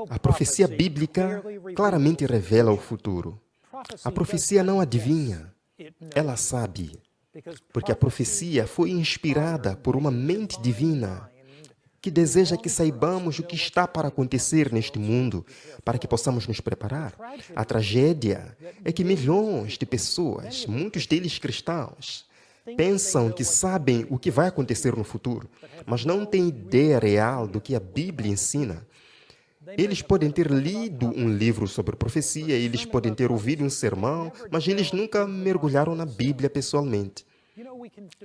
A profecia bíblica claramente revela o futuro. A profecia não adivinha, ela sabe, porque a profecia foi inspirada por uma mente divina que deseja que saibamos o que está para acontecer neste mundo, para que possamos nos preparar. A tragédia é que milhões de pessoas, muitos deles cristãos, pensam que sabem o que vai acontecer no futuro, mas não têm ideia real do que a Bíblia ensina. Eles podem ter lido um livro sobre profecia, eles podem ter ouvido um sermão, mas eles nunca mergulharam na Bíblia pessoalmente.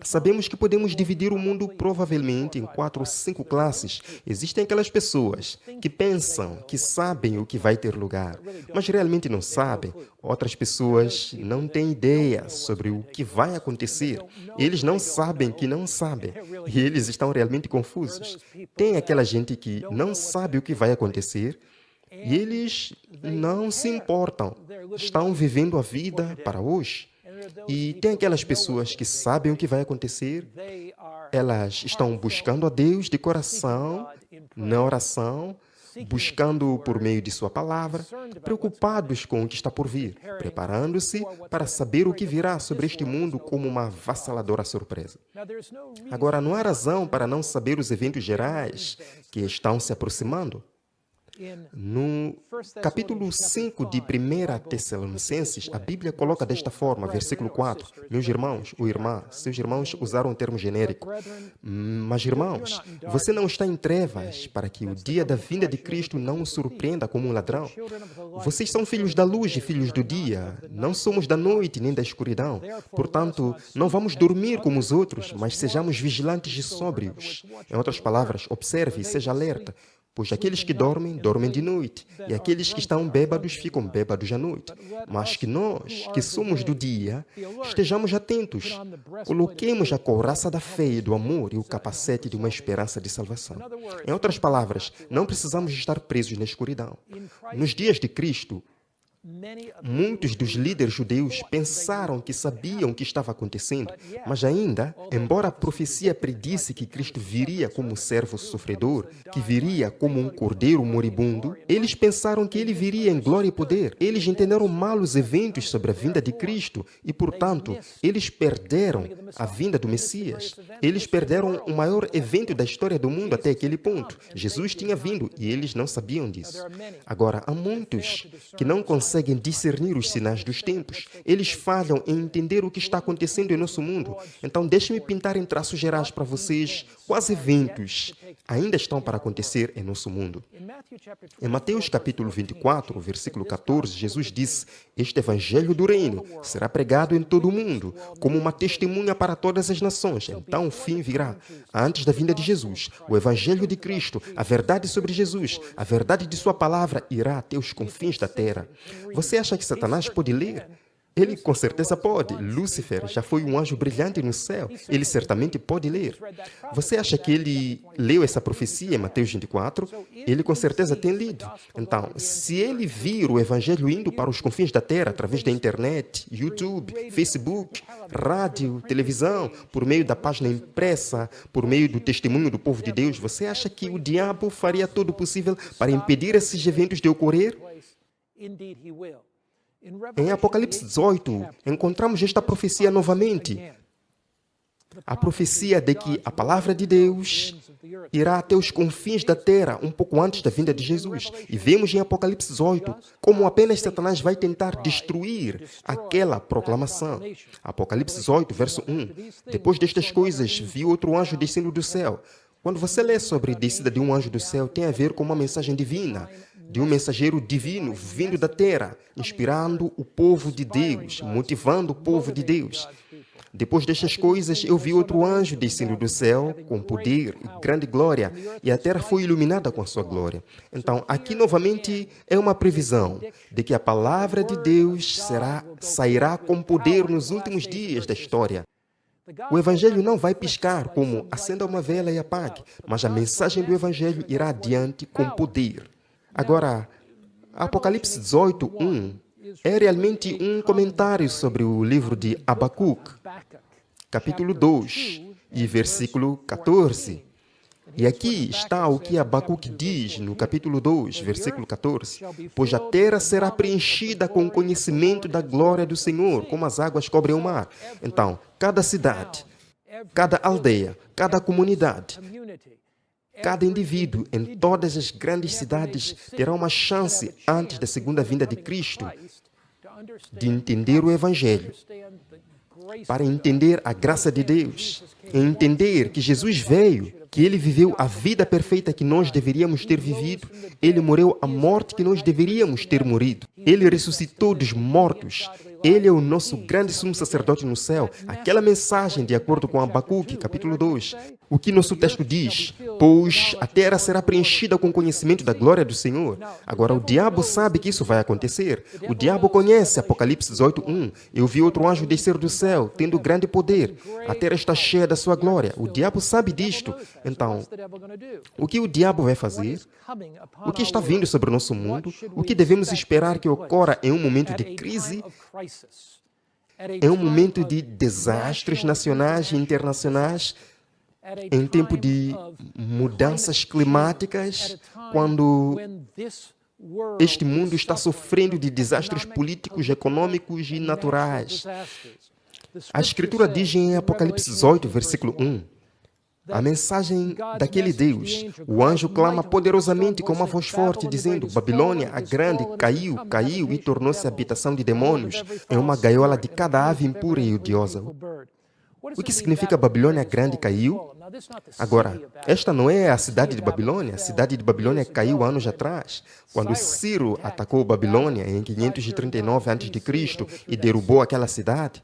Sabemos que podemos dividir o mundo provavelmente em 4 ou 5 classes. Existem aquelas pessoas que pensam que sabem o que vai ter lugar, mas realmente não sabem. Outras pessoas não têm ideia sobre o que vai acontecer. Eles não sabem que não sabem e eles estão realmente confusos. Tem aquela gente que não sabe o que vai acontecer e eles não se importam. Estão vivendo a vida para hoje. E tem aquelas pessoas que sabem o que vai acontecer, elas estão buscando a Deus de coração, na oração, buscando por meio de sua palavra, preocupados com o que está por vir, preparando-se para saber o que virá sobre este mundo como uma avassaladora surpresa. Agora, não há razão para não saber os eventos gerais que estão se aproximando. No capítulo 5 de 1 Tessalonicenses, a Bíblia coloca desta forma, versículo 4, meus irmãos, ou irmã, seus irmãos usaram um termo genérico, mas irmãos, você não está em trevas para que o dia da vinda de Cristo não o surpreenda como um ladrão. Vocês são filhos da luz e filhos do dia, não somos da noite nem da escuridão. Portanto, não vamos dormir como os outros, mas sejamos vigilantes e sóbrios. Em outras palavras, observe e seja alerta. Pois aqueles que dormem, dormem de noite, e aqueles que estão bêbados, ficam bêbados à noite. Mas que nós, que somos do dia, estejamos atentos, coloquemos a couraça da fé e do amor e o capacete de uma esperança de salvação. Em outras palavras, não precisamos estar presos na escuridão. Nos dias de Cristo, muitos dos líderes judeus pensaram que sabiam o que estava acontecendo, mas ainda, embora a profecia predisse que Cristo viria como servo sofredor, que viria como um cordeiro moribundo, eles pensaram que ele viria em glória e poder. Eles entenderam mal os eventos sobre a vinda de Cristo e, portanto, eles perderam a vinda do Messias. Eles perderam o maior evento da história do mundo até aquele ponto. Jesus tinha vindo e eles não sabiam disso. Agora, há muitos que não conseguem discernir os sinais dos tempos. Eles falham em entender o que está acontecendo em nosso mundo. Então, deixe-me pintar em traços gerais para vocês quais eventos ainda estão para acontecer em nosso mundo. Em Mateus capítulo 24, versículo 14, Jesus disse: este evangelho do reino será pregado em todo o mundo, como uma testemunha para todas as nações. Então o fim virá. Antes da vinda de Jesus, o evangelho de Cristo, a verdade sobre Jesus, a verdade de sua palavra irá até os confins da terra. Você acha que Satanás pode ler? Ele com certeza pode. Lúcifer já foi um anjo brilhante no céu. Ele certamente pode ler. Você acha que ele leu essa profecia em Mateus 24? Ele com certeza tem lido. Então, se ele vir o evangelho indo para os confins da terra através da internet, YouTube, Facebook, rádio, televisão, por meio da página impressa, por meio do testemunho do povo de Deus, você acha que o diabo faria todo o possível para impedir esses eventos de ocorrer? Em Apocalipse 18, encontramos esta profecia novamente. A profecia de que a palavra de Deus irá até os confins da terra um pouco antes da vinda de Jesus. E vemos em Apocalipse 18 como apenas Satanás vai tentar destruir aquela proclamação. Apocalipse 18, verso 1. Depois destas coisas, vi outro anjo descendo do céu. Quando você lê sobre a descida de um anjo do céu, tem a ver com uma mensagem divina, de um mensageiro divino vindo da terra, inspirando o povo de Deus, motivando o povo de Deus. Depois destas coisas, eu vi outro anjo descendo do céu com poder e grande glória, e a terra foi iluminada com a sua glória. Então, aqui novamente é uma previsão de que a palavra de Deus sairá com poder nos últimos dias da história. O Evangelho não vai piscar como acenda uma vela e apague, mas a mensagem do Evangelho irá adiante com poder. Agora, Apocalipse 18, 1 é realmente um comentário sobre o livro de Abacuque, capítulo 2 e versículo 14. E aqui está o que Abacuque diz no capítulo 2, versículo 14. Pois a terra será preenchida com o conhecimento da glória do Senhor, como as águas cobrem o mar. Então, cada cidade, cada aldeia, cada comunidade, cada indivíduo em todas as grandes cidades terá uma chance, antes da segunda vinda de Cristo, de entender o Evangelho, para entender a graça de Deus, entender que Jesus veio, que Ele viveu a vida perfeita que nós deveríamos ter vivido, Ele morreu a morte que nós deveríamos ter morrido, Ele ressuscitou dos mortos, Ele é o nosso grande sumo sacerdote no céu. Aquela mensagem, de acordo com Abacuque, capítulo 2, o que nosso texto diz, pois a terra será preenchida com o conhecimento da glória do Senhor. Agora, o diabo sabe que isso vai acontecer. O diabo conhece Apocalipse 18:1. Eu vi outro anjo descer do céu, tendo grande poder. A terra está cheia da sua glória. O diabo sabe disto. Então, o que o diabo vai fazer? O que está vindo sobre o nosso mundo? O que devemos esperar que ocorra em um momento de crise? Em um momento de desastres nacionais e internacionais? Em tempo de mudanças climáticas, quando este mundo está sofrendo de desastres políticos, econômicos e naturais. A Escritura diz em Apocalipse 18, versículo 1, a mensagem daquele Deus, o anjo clama poderosamente com uma voz forte, dizendo, Babilônia, a grande, caiu, caiu e tornou-se habitação de demônios, é uma gaiola de cada ave impura e odiosa. O que significa Babilônia grande caiu? Agora, esta não é a cidade de Babilônia. A cidade de Babilônia caiu anos atrás, quando Ciro atacou Babilônia em 539 a.C. e derrubou aquela cidade.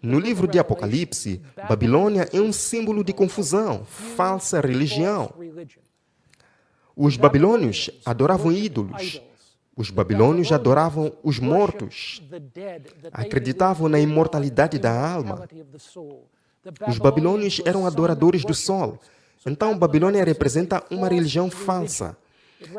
No livro de Apocalipse, Babilônia é um símbolo de confusão, falsa religião. Os babilônios adoravam ídolos. Os babilônios adoravam os mortos. Acreditavam na imortalidade da alma. Os babilônios eram adoradores do sol. Então, Babilônia representa uma religião falsa.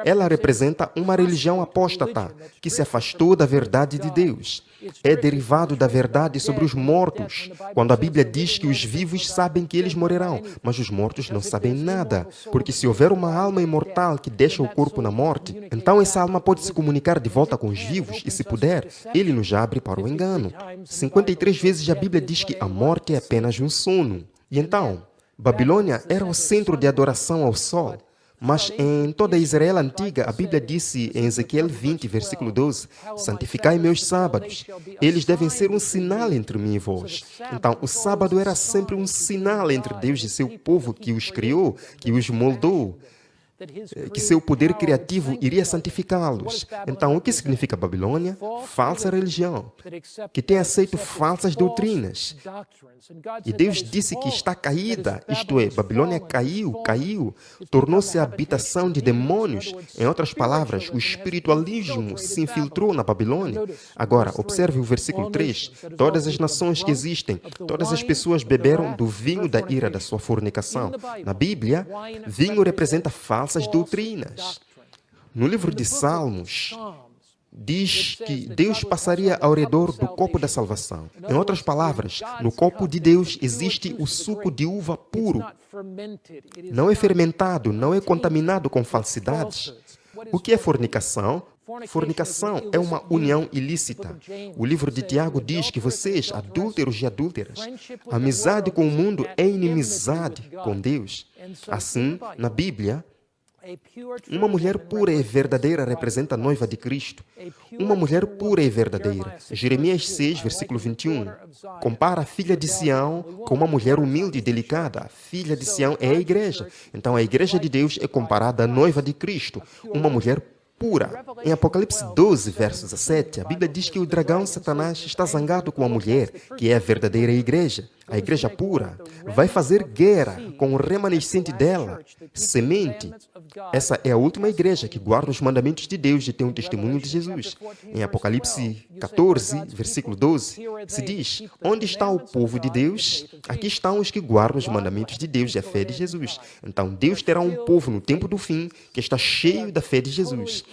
Ela representa uma religião apóstata, que se afastou da verdade de Deus. É derivado da verdade sobre os mortos, quando a Bíblia diz que os vivos sabem que eles morrerão, mas os mortos não sabem nada. Porque se houver uma alma imortal que deixa o corpo na morte, então essa alma pode se comunicar de volta com os vivos, e se puder, ele nos abre para o engano. 53 vezes a Bíblia diz que a morte é apenas um sono. E então, Babilônia era o centro de adoração ao sol. Mas em toda Israel antiga, a Bíblia disse em Ezequiel 20, versículo 12, santificai meus sábados. Eles devem ser um sinal entre mim e vós. Então, o sábado era sempre um sinal entre Deus e seu povo que os criou, que os moldou, que seu poder criativo iria santificá-los. Então, o que significa Babilônia? Falsa religião, que tem aceito falsas doutrinas. E Deus disse que está caída, isto é, Babilônia caiu, tornou-se a habitação de demônios. Em outras palavras, o espiritualismo se infiltrou na Babilônia. Agora, observe o versículo 3. Todas as nações que existem, todas as pessoas beberam do vinho da ira da sua fornicação. Na Bíblia, vinho representa falsas doutrinas. No livro de Salmos, diz que Deus passaria ao redor do copo da salvação. Em outras palavras, no copo de Deus existe o suco de uva puro. Não é fermentado, não é contaminado com falsidades. O que é fornicação? Fornicação é uma união ilícita. O livro de Tiago diz que vocês, adúlteros e adúlteras, amizade com o mundo é inimizade com Deus. Assim, na Bíblia, uma mulher pura e verdadeira representa a noiva de Cristo. Uma mulher pura e verdadeira. Jeremias 6, versículo 21. Compara a filha de Sião com uma mulher humilde e delicada. A filha de Sião é a igreja. Então, a igreja de Deus é comparada à noiva de Cristo, uma mulher pura. Em Apocalipse 12, verso 17, a Bíblia diz que o dragão Satanás está zangado com a mulher, que é a verdadeira igreja. A igreja pura vai fazer guerra com o remanescente dela, semente. Essa é a última igreja que guarda os mandamentos de Deus e tem um testemunho de Jesus. Em Apocalipse 14, versículo 12, se diz, onde está o povo de Deus? Aqui estão os que guardam os mandamentos de Deus e a fé de Jesus. Então, Deus terá um povo no tempo do fim que está cheio da fé de Jesus.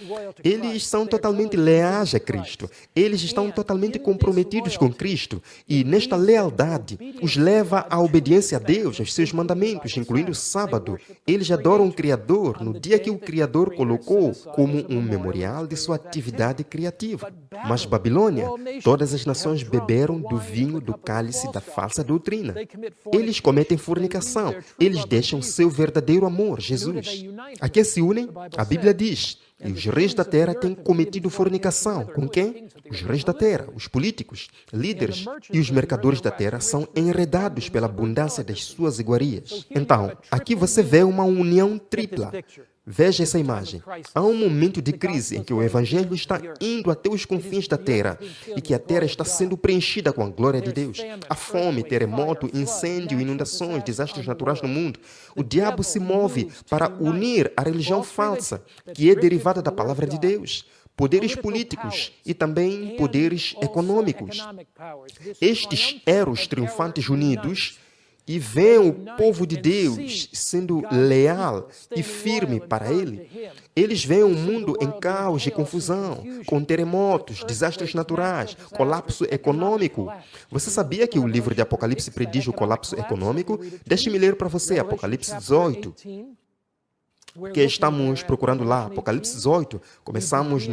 Eles são totalmente leais a Cristo. Eles estão totalmente comprometidos com Cristo. E nesta lealdade, os leva à obediência a Deus, aos seus mandamentos, incluindo o sábado. Eles adoram o Criador no dia que o Criador colocou como um memorial de sua atividade criativa. Mas Babilônia, todas as nações beberam do vinho do cálice da falsa doutrina. Eles cometem fornicação. Eles deixam seu verdadeiro amor, Jesus. A quem se unem? A Bíblia diz: e os reis da terra têm cometido fornicação. Com quem? Os reis da terra, os políticos, líderes e os mercadores da terra são enredados pela abundância das suas iguarias. Então, aqui você vê uma união tripla. Veja essa imagem. Há um momento de crise em que o Evangelho está indo até os confins da terra e que a terra está sendo preenchida com a glória de Deus. Há fome, terremoto, incêndio, inundações, desastres naturais no mundo. O diabo se move para unir a religião falsa, que é derivada da palavra de Deus, poderes políticos e também poderes econômicos. Estes eros triunfantes unidos e veem o povo de Deus sendo leal e firme para Ele. Eles veem um mundo em caos e confusão, com terremotos, desastres naturais, colapso econômico. Você sabia que o livro de Apocalipse prediz o colapso econômico? Deixe-me ler para você, Apocalipse 18. Que estamos procurando lá, Apocalipse 18, começamos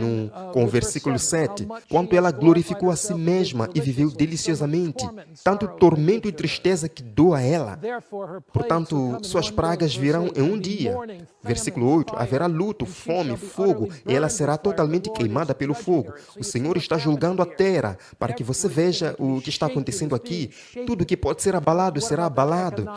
com o versículo 7. Quanto ela glorificou a si mesma e viveu deliciosamente, tanto tormento e tristeza que doa a ela. Portanto, suas pragas virão em um dia. Versículo 8, haverá luto, fome, fogo, e ela será totalmente queimada pelo fogo. O Senhor está julgando a terra, para que você veja o que está acontecendo aqui. Tudo que pode ser abalado será abalado.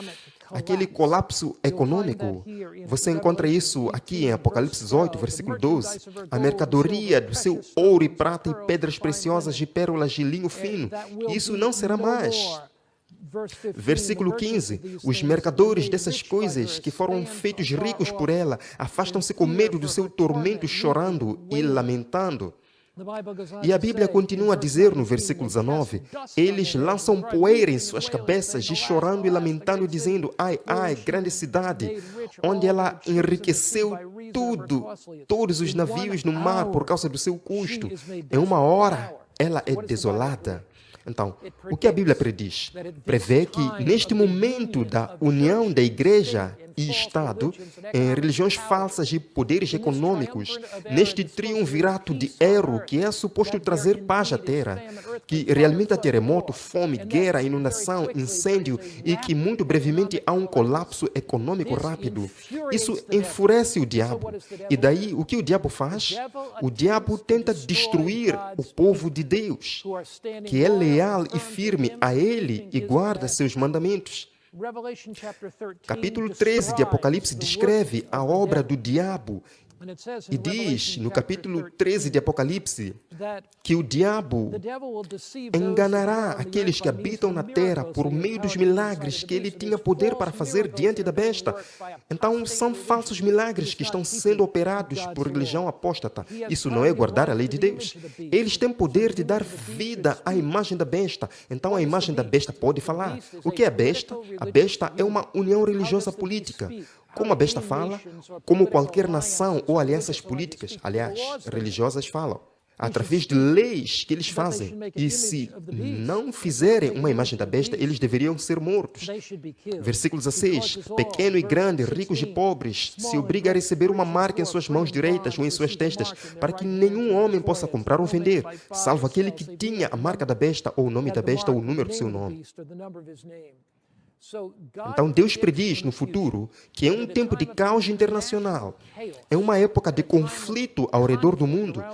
Aquele colapso econômico, você encontra isso aqui em Apocalipse 18, versículo 12. A mercadoria do seu ouro e prata e pedras preciosas e pérolas de linho fino, isso não será mais. Versículo 15. Os mercadores dessas coisas que foram feitos ricos por ela afastam-se com medo do seu tormento, chorando e lamentando. E a Bíblia continua a dizer no versículo 19, eles lançam poeira em suas cabeças e chorando e lamentando, dizendo, ai, ai, grande cidade, onde ela enriqueceu todos os navios no mar por causa do seu custo. Em uma hora, ela é desolada. Então, o que a Bíblia prediz? Prevê que neste momento da união da igreja e Estado, em religiões falsas e poderes econômicos, neste triunvirato de Ero, que é suposto trazer paz à terra, que realmente há terremoto, fome, guerra, inundação, incêndio e que muito brevemente há um colapso econômico rápido. Isso enfurece o diabo. E daí, o que o diabo faz? O diabo tenta destruir o povo de Deus, que é leal e firme a Ele e guarda seus mandamentos. Capítulo 13 de Apocalipse descreve a obra do diabo e diz, no capítulo 13 de Apocalipse, que o diabo enganará aqueles que habitam na terra por meio dos milagres que ele tinha poder para fazer diante da besta. Então, são falsos milagres que estão sendo operados por religião apóstata. Isso não é guardar a lei de Deus. Eles têm poder de dar vida à imagem da besta. Então, a imagem da besta pode falar. O que é a besta? A besta é uma união religiosa política. Como a besta fala, como qualquer nação ou alianças políticas, aliás, religiosas falam, através de leis que eles fazem. E se não fizerem uma imagem da besta, eles deveriam ser mortos. Versículo 16. Pequeno e grande, ricos e pobres, se obriga a receber uma marca em suas mãos direitas ou em suas testas, para que nenhum homem possa comprar ou vender, salvo aquele que tinha a marca da besta, ou o nome da besta, ou o número do seu nome. Então, Deus prediz no futuro que é um tempo de caos internacional, é uma época de conflito ao redor do mundo,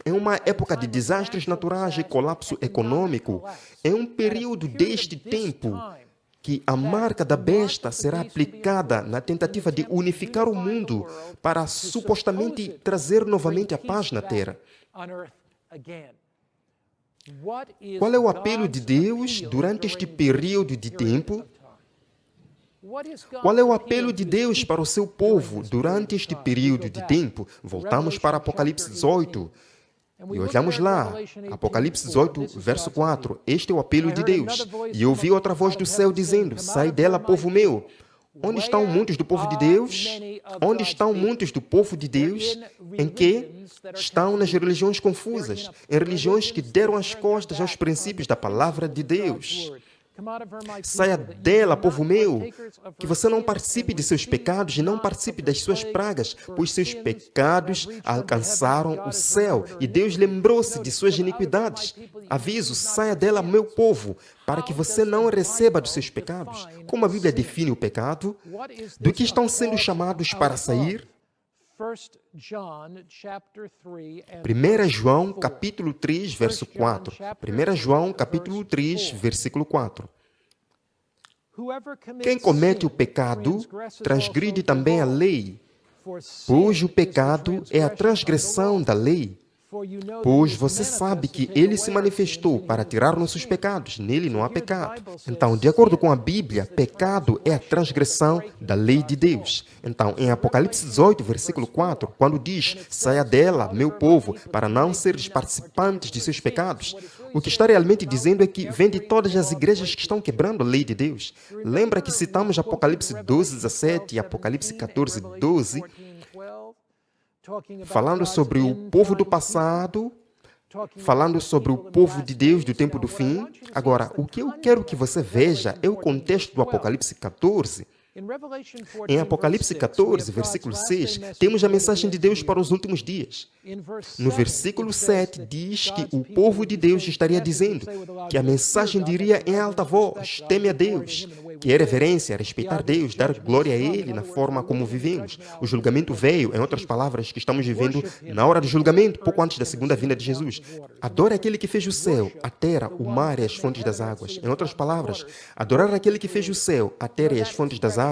é uma época de desastres naturais e colapso econômico, é um período deste tempo que a marca da besta será aplicada na tentativa de unificar o mundo para supostamente trazer novamente a paz na terra. Qual é o apelo de Deus durante este período de tempo? Qual é o apelo de Deus para o seu povo durante este período de tempo? Voltamos para Apocalipse 18 e olhamos lá, Apocalipse 18, verso 4. Este é o apelo de Deus. E ouvi outra voz do céu dizendo, sai dela, povo meu. Onde estão muitos do povo de Deus? Onde estão muitos do povo de Deus? Em que? Estão nas religiões confusas, em religiões que deram as costas aos princípios da palavra de Deus. Saia dela, povo meu, que você não participe de seus pecados e não participe das suas pragas, pois seus pecados alcançaram o céu e Deus lembrou-se de suas iniquidades. Aviso, saia dela, meu povo, para que você não receba dos seus pecados. Como a Bíblia define o pecado? Do que estão sendo chamados para sair? 1 João, capítulo 3, verso 4. 1 João, capítulo 3, versículo 4. Quem comete o pecado, transgride também a lei, pois o pecado é a transgressão da lei. Pois você sabe que ele se manifestou para tirar nossos pecados, nele não há pecado. Então, de acordo com a Bíblia, pecado é a transgressão da lei de Deus. Então, em Apocalipse 18, versículo 4, quando diz, saia dela, meu povo, para não seres participantes de seus pecados, o que está realmente dizendo é que vem de todas as igrejas que estão quebrando a lei de Deus. Lembra que citamos Apocalipse 12, 17 e Apocalipse 14, 12, falando sobre o povo do passado, falando sobre o povo de Deus do tempo do fim. Agora, o que eu quero que você veja é o contexto do Apocalipse 14. Em Apocalipse 14, versículo 6, temos a mensagem de Deus para os últimos dias. No versículo 7, diz que o povo de Deus estaria dizendo que a mensagem diria em alta voz, teme a Deus, que é reverência, respeitar Deus, dar glória a Ele na forma como vivemos. O julgamento veio, em outras palavras, que estamos vivendo na hora do julgamento, pouco antes da segunda vinda de Jesus. Adore aquele que fez o céu, a terra, o mar e as fontes das águas. Em outras palavras, adorar aquele que fez o céu, a terra e as fontes das águas.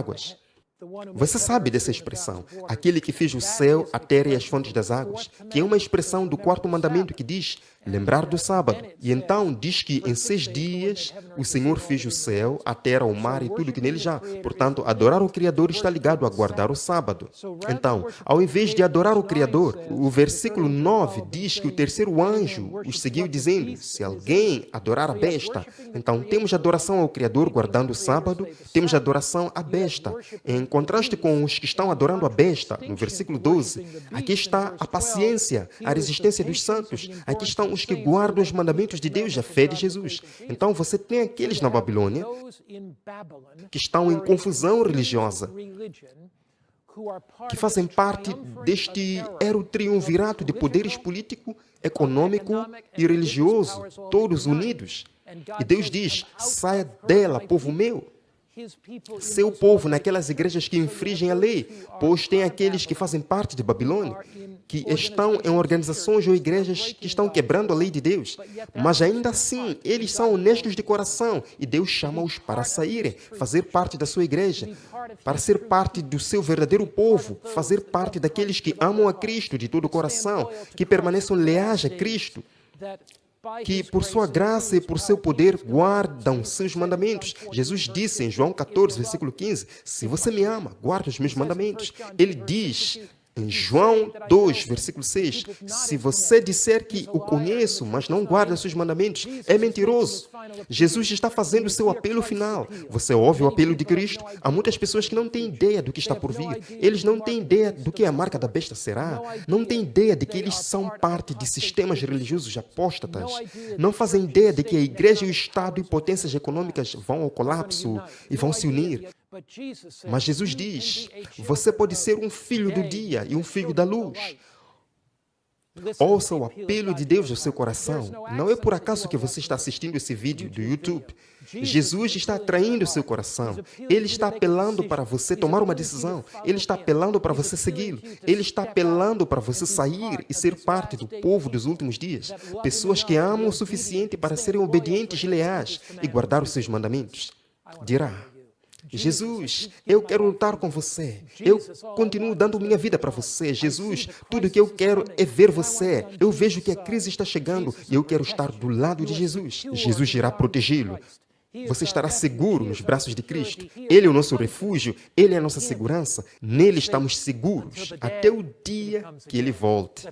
Você sabe dessa expressão, aquele que fez o céu, a terra e as fontes das águas, que é uma expressão do quarto mandamento que diz, lembrar do sábado. E então diz que em 6 dias o Senhor fez o céu, a terra, o mar e tudo que nele já. Portanto, adorar o Criador está ligado a guardar o sábado. Então, ao invés de adorar o Criador, o versículo 9 diz que o terceiro anjo os seguiu dizendo, se alguém adorar a besta, então temos adoração ao Criador guardando o sábado, temos adoração à besta. Em contraste com os que estão adorando a besta, no versículo 12, aqui está a paciência, a resistência dos santos, aqui estão os que guardam os mandamentos de Deus e a fé de Jesus. Então você tem aqueles na Babilônia que estão em confusão religiosa, que fazem parte deste triunvirato de poderes político, econômico e religioso, todos unidos. E Deus diz, saia dela, povo meu. Seu povo naquelas igrejas que infringem a lei, pois tem aqueles que fazem parte de Babilônia, que estão em organizações ou igrejas que estão quebrando a lei de Deus, mas ainda assim eles são honestos de coração e Deus chama-os para saírem, fazer parte da sua igreja, para ser parte do seu verdadeiro povo, fazer parte daqueles que amam a Cristo de todo o coração, que permaneçam leais a Cristo, que por sua graça e por seu poder guardam seus mandamentos. Jesus disse em João 14, versículo 15, se você me ama, guarda os meus mandamentos. Ele diz em João 2, versículo 6, se você disser que o conheço, mas não guarda seus mandamentos, é mentiroso. Jesus está fazendo o seu apelo final. Você ouve o apelo de Cristo? Há muitas pessoas que não têm ideia do que está por vir. Eles não têm ideia do que a marca da besta será. Não têm ideia de que eles são parte de sistemas religiosos apóstatas. Não fazem ideia de que a igreja e o Estado e potências econômicas vão ao colapso e vão se unir. Mas Jesus diz, você pode ser um filho do dia e um filho da luz. Ouça o apelo de Deus ao seu coração. Não é por acaso que você está assistindo esse vídeo do YouTube. Jesus está atraindo o seu coração. Ele está apelando para você tomar uma decisão. Ele está apelando para você segui-lo. Ele está apelando para você sair e ser parte do povo dos últimos dias. Pessoas que amam o suficiente para serem obedientes e leais e guardar os seus mandamentos. Dirá, Jesus, eu quero lutar com você. Eu continuo dando minha vida para você. Jesus, tudo que eu quero é ver você. Eu vejo que a crise está chegando e eu quero estar do lado de Jesus. Jesus irá protegê-lo. Você estará seguro nos braços de Cristo. Ele é o nosso refúgio, Ele é a nossa segurança. Nele estamos seguros até o dia que Ele volte.